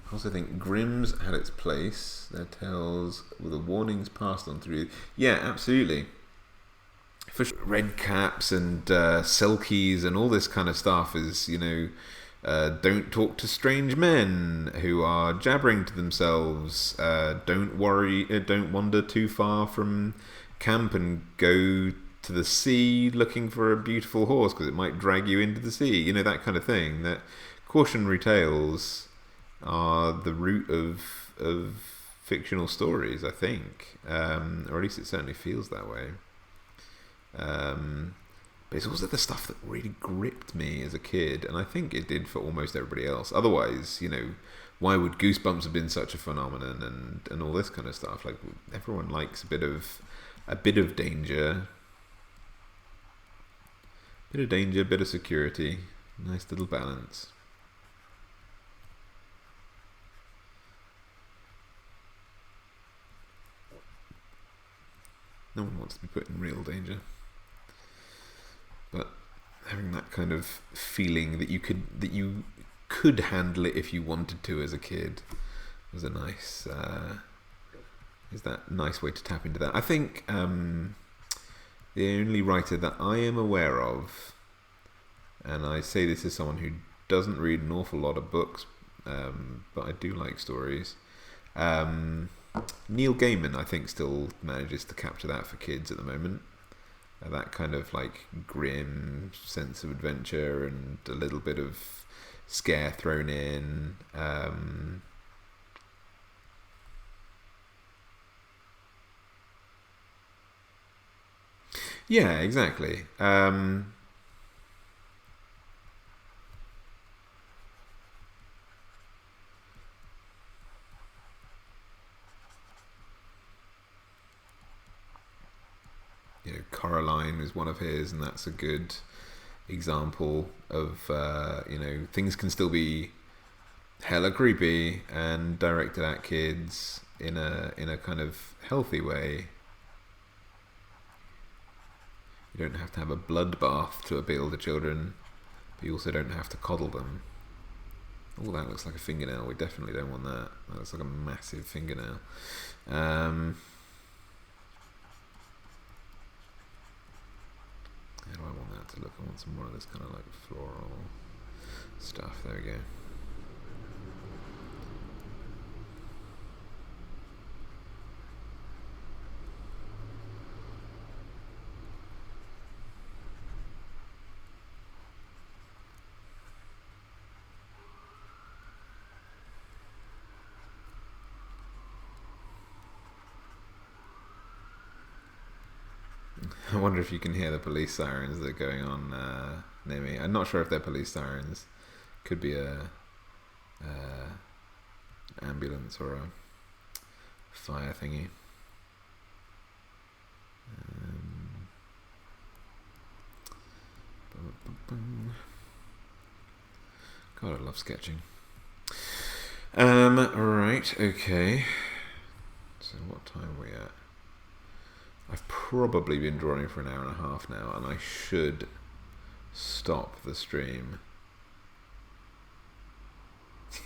I also think Grimm's had its place. Their tales with the warnings passed on through. Yeah, absolutely. For sure. Red caps and selkies and all this kind of stuff is, you know, don't talk to strange men who are jabbering to themselves. Don't worry. Don't wander too far from camp and go to the sea looking for a beautiful horse because it might drag you into the sea. You know, that kind of thing. That cautionary tales are the root of fictional stories, I think, or at least it certainly feels that way. But it's also the stuff that really gripped me as a kid, and I think it did for almost everybody else. Otherwise, you know, why would Goosebumps have been such a phenomenon, and all this kind of stuff? Like, everyone likes a bit of danger, bit of security, nice little balance. No one wants to be put in real danger. But having that kind of feeling that you could handle it if you wanted to as a kid was a nice way to tap into that. I think the only writer that I am aware of, and I say this as someone who doesn't read an awful lot of books, but I do like stories. Neil Gaiman, I think, still manages to capture that for kids at the moment. That kind of like grim sense of adventure and a little bit of scare thrown in. Yeah, exactly. You know, Coraline is one of his, and that's a good example of you know, things can still be hella creepy and directed at kids in a kind of healthy way. You don't have to have a bloodbath to appeal to children, but you also don't have to coddle them. Oh, that looks like a fingernail. We definitely don't want that. That looks like a massive fingernail. How do I want that to look? I want some more of this kind of like floral stuff. There we go. I wonder if you can hear the police sirens that are going on near me. I'm not sure if they're police sirens. Could be a ambulance or a fire thingy. God, I love sketching. Right, okay. So what time are we at? I've probably been drawing for an hour and a half now, and I should stop the stream.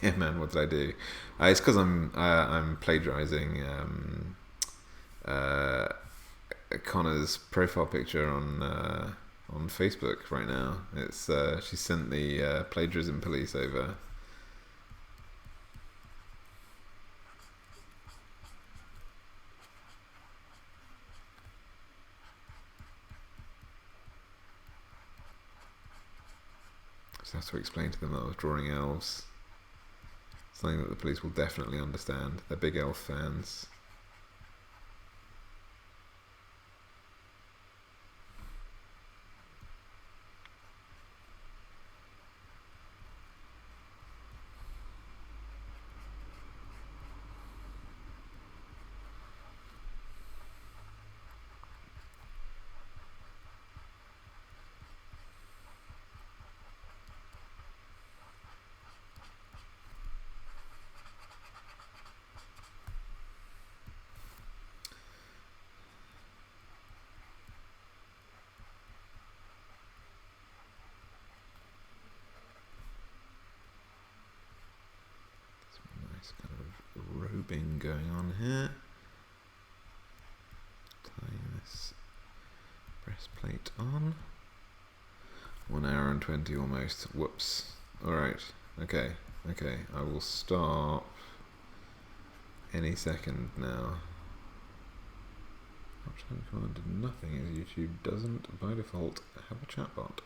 Yeah, man, what did I do? It's because I'm plagiarizing Connor's profile picture on Facebook right now. It's she sent the plagiarism police over. So I have to explain to them that I was drawing elves. Something that the police will definitely understand. They're big elf fans. Kind of robing going on here. Tying this breastplate on. 1 hour and 20 almost. Whoops. Alright. Okay. I will stop any second now. Uptime command did nothing as YouTube doesn't by default have a chatbot.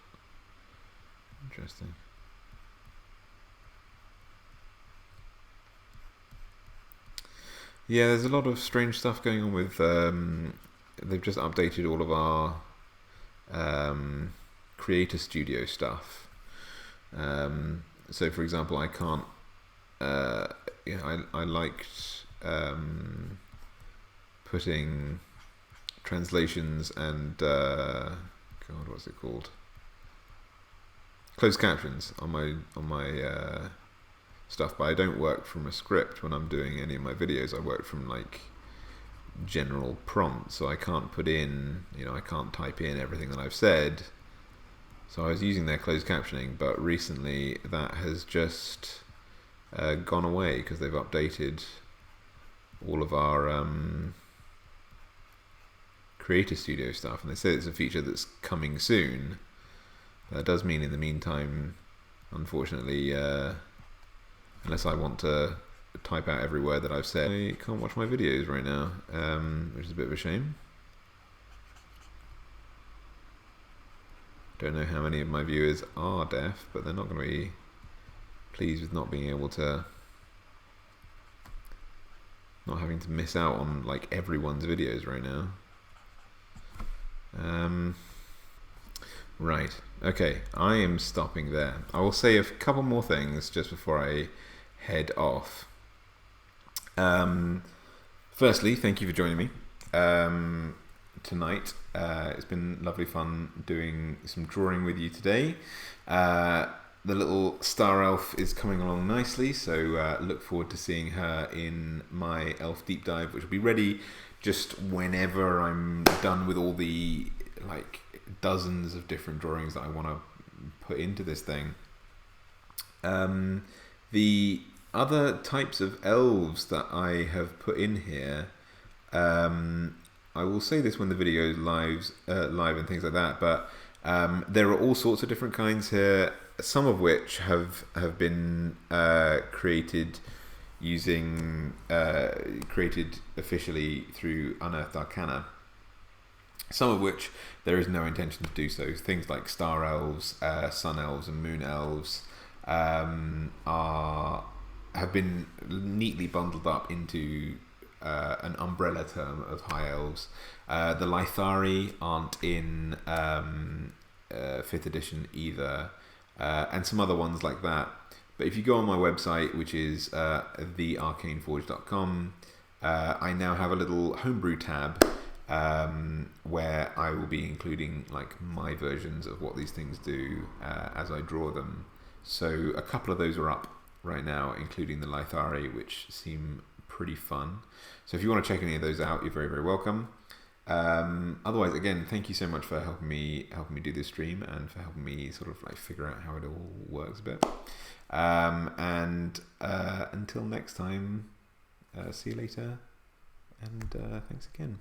Interesting. Yeah, there's a lot of strange stuff going on with. They've just updated all of our Creator Studio stuff. So, for example, I can't. I liked putting translations and God, what's it called? Closed captions on my stuff, but I don't work from a script when I'm doing any of my videos. I work from like general prompts, so I can't put in, I can't type in everything that I've said. So I was using their closed captioning, but recently that has just gone away because they've updated all of our Creator Studio stuff, and they say it's a feature that's coming soon. That does mean in the meantime, unfortunately, unless I want to type out every word that I've said, I can't watch my videos right now, which is a bit of a shame. Don't know how many of my viewers are deaf, but they're not going to be pleased with not being able to, not having to miss out on like everyone's videos right now. Right, okay, I am stopping there. I will say a couple more things just before I head off. Firstly, thank you for joining me tonight. It's been lovely fun doing some drawing with you today. The little star elf is coming along nicely, so look forward to seeing her in my elf deep dive, which will be ready just whenever I'm done with all the like dozens of different drawings that I want to put into this thing. The other types of elves that I have put in here, I will say this when the video is live and things like that, but there are all sorts of different kinds here, some of which have been created using created officially through Unearthed Arcana, some of which there is no intention to do so. Things like star elves, sun elves and moon elves have been neatly bundled up into an umbrella term of High Elves. The Lythari aren't in 5th edition either, and some other ones like that. But if you go on my website, which is thearcaneforge.com, I now have a little homebrew tab where I will be including like my versions of what these things do as I draw them. So a couple of those are up right now, including the Lythari, which seem pretty fun. So if you want to check any of those out, you're very, very welcome. Otherwise, again, thank you so much for helping me do this stream and for helping me sort of like figure out how it all works a bit. And until next time, see you later, and thanks again.